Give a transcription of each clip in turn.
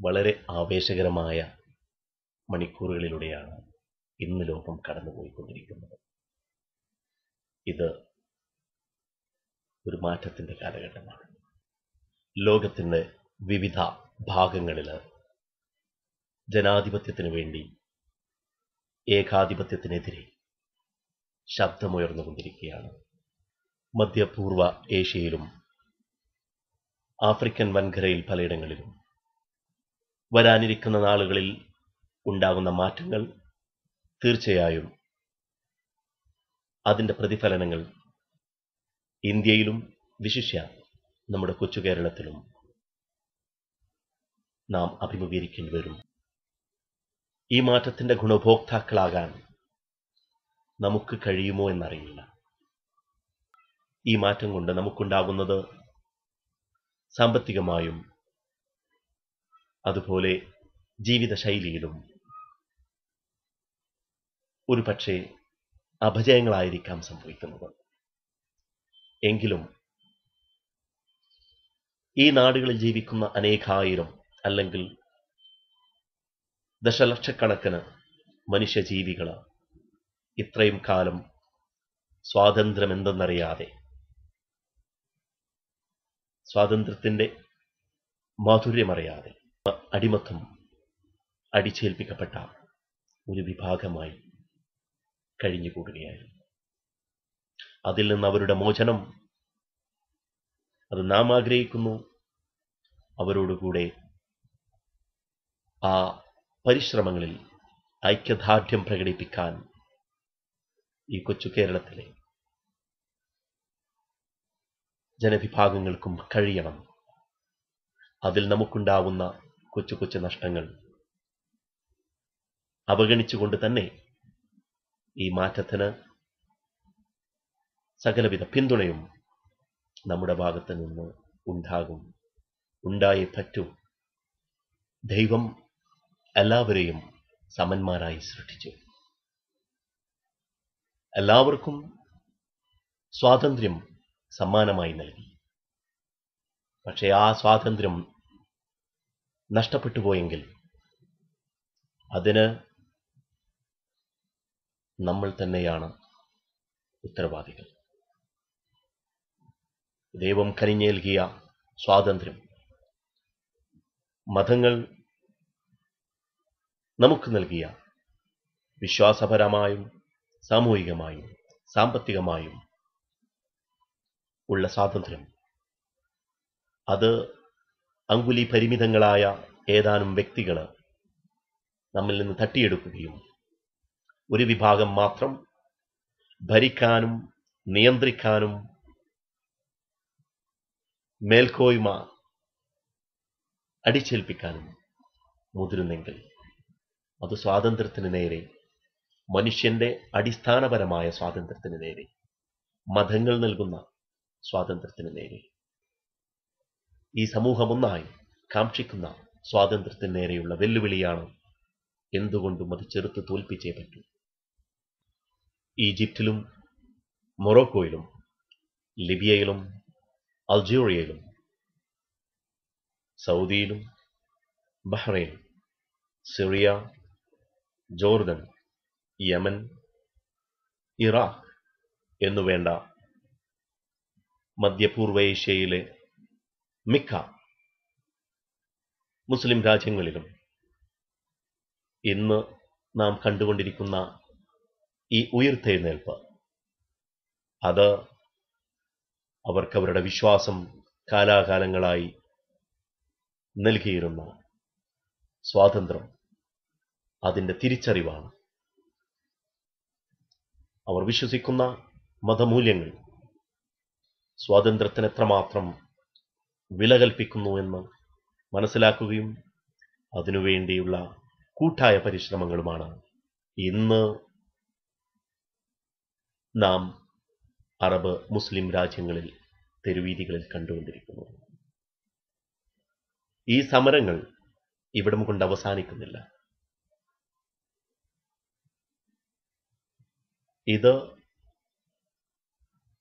വളരെ ആവേശകരമായ മണിക്കൂറുകളിലൂടെയാണ് ഇന്ന് ലോകം കടന്നുപോയിക്കൊണ്ടിരിക്കുന്നത്. ഇത് ഒരു മാറ്റത്തിൻ്റെ കാലഘട്ടമാണ്. ലോകത്തിൻ്റെ വിവിധ ഭാഗങ്ങളിൽ ജനാധിപത്യത്തിന് വേണ്ടി ഏകാധിപത്യത്തിനെതിരെ ശബ്ദമുയർന്നുകൊണ്ടിരിക്കുകയാണ്. മധ്യപൂർവ ഏഷ്യയിലും ആഫ്രിക്കൻ വൻകരയിൽ പലയിടങ്ങളിലും വരാനിരിക്കുന്ന നാളുകളിൽ ഉണ്ടാകുന്ന മാറ്റങ്ങൾ തീർച്ചയായും അതിൻ്റെ പ്രതിഫലനങ്ങൾ ഇന്ത്യയിലും വിശിഷ്യ നമ്മുടെ കൊച്ചു കേരളത്തിലും നാം അഭിമുഖീകരിക്കേണ്ടി വരും. ഈ മാറ്റത്തിൻ്റെ ഗുണഭോക്താക്കളാകാൻ നമുക്ക് കഴിയുമോ എന്നറിയില്ല. ഈ മാറ്റം കൊണ്ട് നമുക്കുണ്ടാകുന്നത് സാമ്പത്തികമായും അതുപോലെ ജീവിതശൈലിയിലും ഒരു പക്ഷേ അപജയങ്ങളായിരിക്കാം സംഭവിക്കുന്നത്. എങ്കിലും ഈ നാടുകളിൽ ജീവിക്കുന്ന അനേകായിരം അല്ലെങ്കിൽ ദശലക്ഷക്കണക്കിന് മനുഷ്യജീവികൾ ഇത്രയും കാലം സ്വാതന്ത്ര്യമെന്തെന്നറിയാതെ, സ്വാതന്ത്ര്യത്തിൻ്റെ മാധുര്യമറിയാതെ അടിമത്തം അടിച്ചേൽപ്പിക്കപ്പെട്ട ഒരു വിഭാഗമായി കഴിഞ്ഞുകൂടുകയായിരുന്നു. അതിൽ നിന്ന് അവരുടെ മോചനം അത് നാം ആഗ്രഹിക്കുന്നു. അവരോടുകൂടെ ആ പരിശ്രമങ്ങളിൽ ഐക്യദാർഢ്യം പ്രകടിപ്പിക്കാൻ ഈ കൊച്ചു കേരളത്തിലെ ജനവിഭാഗങ്ങൾക്കും കഴിയണം. അതിൽ നമുക്കുണ്ടാവുന്ന കൊച്ചു കൊച്ചു നഷ്ടങ്ങൾ അവഗണിച്ചുകൊണ്ട് തന്നെ ഈ മാറ്റത്തിന് സകലവിധ പിന്തുണയും നമ്മുടെ ഭാഗത്ത് നിന്ന് ഉണ്ടാകും, ഉണ്ടായേ പറ്റൂ. ദൈവം എല്ലാവരെയും സമന്മാരായി സൃഷ്ടിച്ചു. എല്ലാവർക്കും സ്വാതന്ത്ര്യം സമ്മാനമായി നൽകി. പക്ഷേ ആ സ്വാതന്ത്ര്യം നഷ്ടപ്പെട്ടു പോയെങ്കിൽ അതിന് നമ്മൾ തന്നെയാണ് ഉത്തരവാദികൾ. ദൈവം കനിഞ്ഞേൽകിയ സ്വാതന്ത്ര്യം മതങ്ങൾ നമുക്ക് നൽകിയ വിശ്വാസപരമായും സാമൂഹികമായും സാമ്പത്തികമായും ഉള്ള സ്വാതന്ത്ര്യം അത് അങ്കുലി പരിമിതങ്ങളായ ഏതാനും വ്യക്തികൾ നമ്മിൽ നിന്ന് തട്ടിയെടുക്കുകയും ഒരു വിഭാഗം മാത്രം ഭരിക്കാനും നിയന്ത്രിക്കാനും മേൽക്കോയ്മ അടിച്ചേൽപ്പിക്കാനും മുതിരുന്നെങ്കിൽ അത് സ്വാതന്ത്ര്യത്തിന് നേരെ, മനുഷ്യന്റെ അടിസ്ഥാനപരമായ സ്വാതന്ത്ര്യത്തിന് നേരെ, മതങ്ങൾ നൽകുന്ന സ്വാതന്ത്ര്യത്തിന് നേരെ, ഈ സമൂഹമൊന്നായി കാക്ഷിക്കുന്ന സ്വാതന്ത്ര്യത്തിന് നേരെയുള്ള വെല്ലുവിളിയാണ്. എന്തുകൊണ്ടും അത് ചെറുത്ത് തോൽപ്പിച്ചേ പറ്റൂ. ഈജിപ്തിലും മൊറോക്കോയിലും ലിബിയയിലും അൾജീരിയയിലും സൗദിയിലും Bahrain, Syria, Jordan, Yemen, Iraq എന്നുവേണ്ട മധ്യപൂർവ ഏഷ്യയിലെ മിക്ക മുസ്ലിം രാജ്യങ്ങളിലും ഇന്ന് നാം കണ്ടുകൊണ്ടിരിക്കുന്ന ഈ ഉയിർത്തെഴുന്നേൽപ്പ് അത് അവർക്കവരുടെ വിശ്വാസം കാലാകാലങ്ങളായി നൽകിയിരുന്ന സ്വാതന്ത്ര്യം അതിൻ്റെ തിരിച്ചറിവാണ്. അവർ വിശ്വസിക്കുന്ന മതമൂല്യങ്ങൾ സ്വാതന്ത്ര്യത്തിന് എത്രമാത്രം വില കൽപ്പിക്കുന്നു എന്ന് മനസ്സിലാക്കുകയും അതിനുവേണ്ടിയുള്ള കൂട്ടായ പരിശ്രമങ്ങളുമാണ് ഇന്ന് നാം അറബ് മുസ്ലിം രാജ്യങ്ങളിൽ തെരുവീതികളിൽ കണ്ടുകൊണ്ടിരിക്കുന്നത്. ഈ സമരങ്ങൾ ഇവിടം കൊണ്ട് അവസാനിക്കുന്നില്ല. ഇത്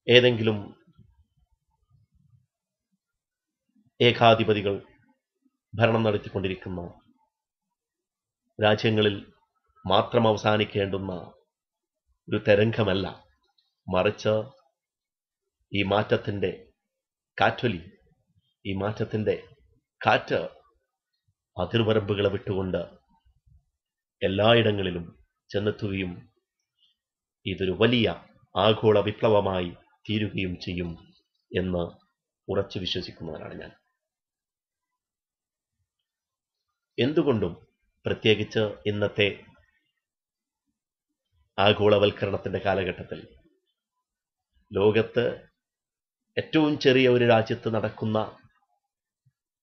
ഏതെങ്കിലും ഏകാധിപതികൾ ഭരണം നടത്തിക്കൊണ്ടിരിക്കുന്ന രാജ്യങ്ങളിൽ മാത്രം അവസാനിക്കേണ്ടുന്ന ഒരു തരംഗമല്ല, മറിച്ച് ഈ മാറ്റത്തിൻ്റെ കാറ്റൊലി, ഈ മാറ്റത്തിൻ്റെ കാറ്റ് അതിർവരമ്പുകളെ വിട്ടുകൊണ്ട് എല്ലായിടങ്ങളിലും ചെന്നെത്തുകയും ഇതൊരു വലിയ ആഗോള വിപ്ലവമായി തീരുകയും ചെയ്യും എന്ന് ഉറച്ചു വിശ്വസിക്കുന്നവരാണ് ഞാൻ. എന്തുകൊണ്ടും പ്രത്യേകിച്ച് ഇന്നത്തെ ആഗോളവൽക്കരണത്തിൻ്റെ കാലഘട്ടത്തിൽ ലോകത്ത് ഏറ്റവും ചെറിയ ഒരു രാജ്യത്ത് നടക്കുന്ന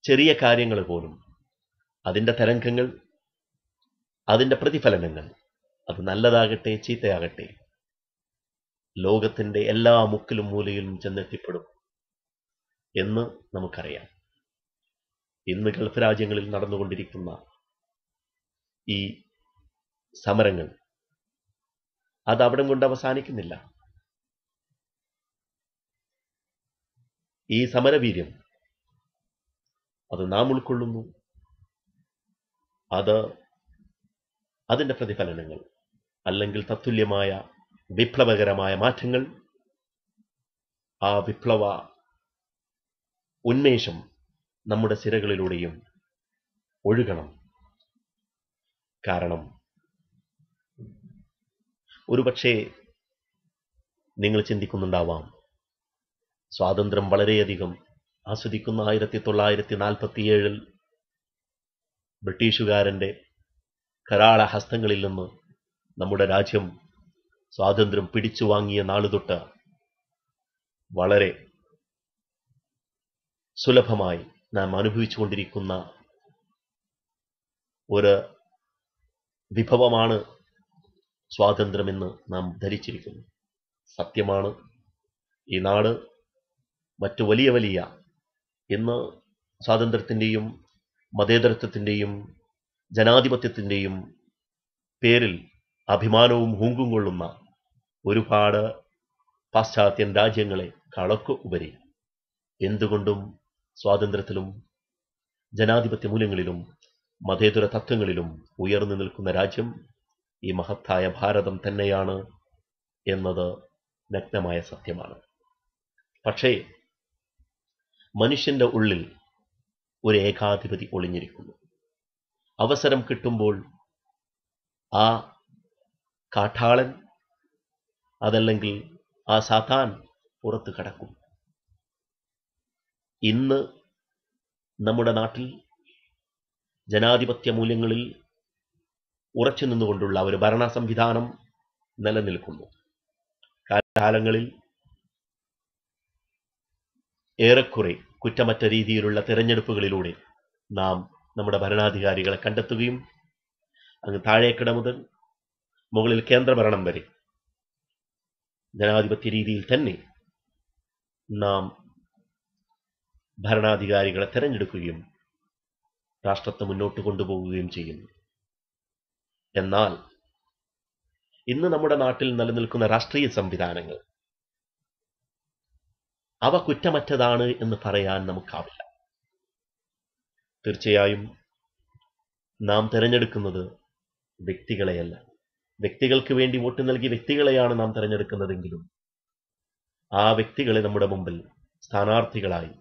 ചെറിയ കാര്യങ്ങൾ പോലും അതിൻ്റെ തരംഗങ്ങൾ, അതിൻ്റെ പ്രതിഫലനങ്ങൾ, അത് നല്ലതാകട്ടെ ചീത്തയാകട്ടെ, ലോകത്തിൻ്റെ എല്ലാ മുക്കിലും മൂലയിലും ചെന്നെത്തിപ്പെടും എന്ന് നമുക്കറിയാം. ഇന്ന് ഗൾഫ് രാജ്യങ്ങളിൽ നടന്നുകൊണ്ടിരിക്കുന്ന ഈ സമരങ്ങൾ അത് അവിടം കൊണ്ട് അവസാനിക്കുന്നില്ല. ഈ സമരവീര്യം അത് നാം ഉൾക്കൊള്ളുന്നു. അത് അതിൻ്റെ പ്രതിഫലനങ്ങൾ അല്ലെങ്കിൽ തത്തുല്യമായ വിപ്ലവകരമായ മാറ്റങ്ങൾ, ആ വിപ്ലവ ഉന്മേഷം നമ്മുടെ സിരകളിലൂടെയും ഒഴുകണം. കാരണം ഒരുപക്ഷേ നിങ്ങൾ ചിന്തിക്കുന്നുണ്ടാവാം, സ്വാതന്ത്ര്യം വളരെയധികം ആസ്വദിക്കുന്ന 1947 ബ്രിട്ടീഷുകാരൻ്റെ കരാള ഹസ്തങ്ങളിൽ നിന്ന് നമ്മുടെ രാജ്യം സ്വാതന്ത്ര്യം പിടിച്ചു വാങ്ങിയ നാളുതൊട്ട് വളരെ സുലഭമായി നാം അനുഭവിച്ചുകൊണ്ടിരിക്കുന്ന ഒരു വിഭവമാണ് സ്വാതന്ത്ര്യമെന്ന് നാം ധരിച്ചിരിക്കുന്നു. സത്യമാണ്, ഈ നാട് മറ്റു വലിയ വലിയ ഇന്ന് സ്വാതന്ത്ര്യത്തിൻ്റെയും മതേതരത്വത്തിൻ്റെയും ജനാധിപത്യത്തിൻ്റെയും പേരിൽ അഭിമാനവും ഹുങ്കും കൊള്ളുന്ന ഒരുപാട് പാശ്ചാത്യൻ രാജ്യങ്ങളെ കളക്ക് ഉപരി എന്തുകൊണ്ടും സ്വാതന്ത്ര്യത്തിലും ജനാധിപത്യ മൂല്യങ്ങളിലും മതേതര തത്വങ്ങളിലും ഉയർന്നു നിൽക്കുന്ന രാജ്യം ഈ മഹത്തായ ഭാരതം തന്നെയാണ് എന്നത് നഗ്നമായ സത്യമാണ്. പക്ഷേ മനുഷ്യൻ്റെ ഉള്ളിൽ ഒരു ഏകാധിപതി ഒളിഞ്ഞിരിക്കുന്നു. അവസരം കിട്ടുമ്പോൾ ആ കാട്ടാളൻ, അതല്ലെങ്കിൽ ആ സാത്താൻ പുറത്തു കടക്കും. ഇന്ന് നമ്മുടെ നാട്ടിൽ ജനാധിപത്യ മൂല്യങ്ങളിൽ ഉറച്ചു നിന്നുകൊണ്ടുള്ള ഒരു ഭരണ സംവിധാനം നിലനിൽക്കുന്നു. കാലങ്ങളിൽ ഏറെക്കുറെ കുറ്റമറ്റ രീതിയിലുള്ള തിരഞ്ഞെടുപ്പുകളിലൂടെ നാം നമ്മുടെ ഭരണാധികാരികളെ കണ്ടെത്തുകയും അങ്ങ് താഴേക്കിട മുതൽ മുകളിൽ കേന്ദ്രഭരണം വരെ ജനാധിപത്യ രീതിയിൽ തന്നെ നാം ഭരണാധികാരികളെ തിരഞ്ഞെടുക്കുകയും രാഷ്ട്രത്തെ മുന്നോട്ട് കൊണ്ടുപോവുകയും ചെയ്യുന്നു. എന്നാൽ ഇന്ന് നമ്മുടെ നാട്ടിൽ നിലനിൽക്കുന്ന രാഷ്ട്രീയ സംവിധാനങ്ങൾ അവ കുറ്റമറ്റതാണ് എന്ന് പറയാൻ നമുക്കാവില്ല. തീർച്ചയായും നാം തിരഞ്ഞെടുക്കുന്നത് വ്യക്തികളെയല്ല. വ്യക്തികൾക്ക് വേണ്ടി വോട്ട് നൽകിയ വ്യക്തികളെയാണ് നാം തിരഞ്ഞെടുക്കുന്നതെങ്കിലും ആ വ്യക്തികളെ നമ്മുടെ മുമ്പിൽ സ്ഥാനാർത്ഥികളായി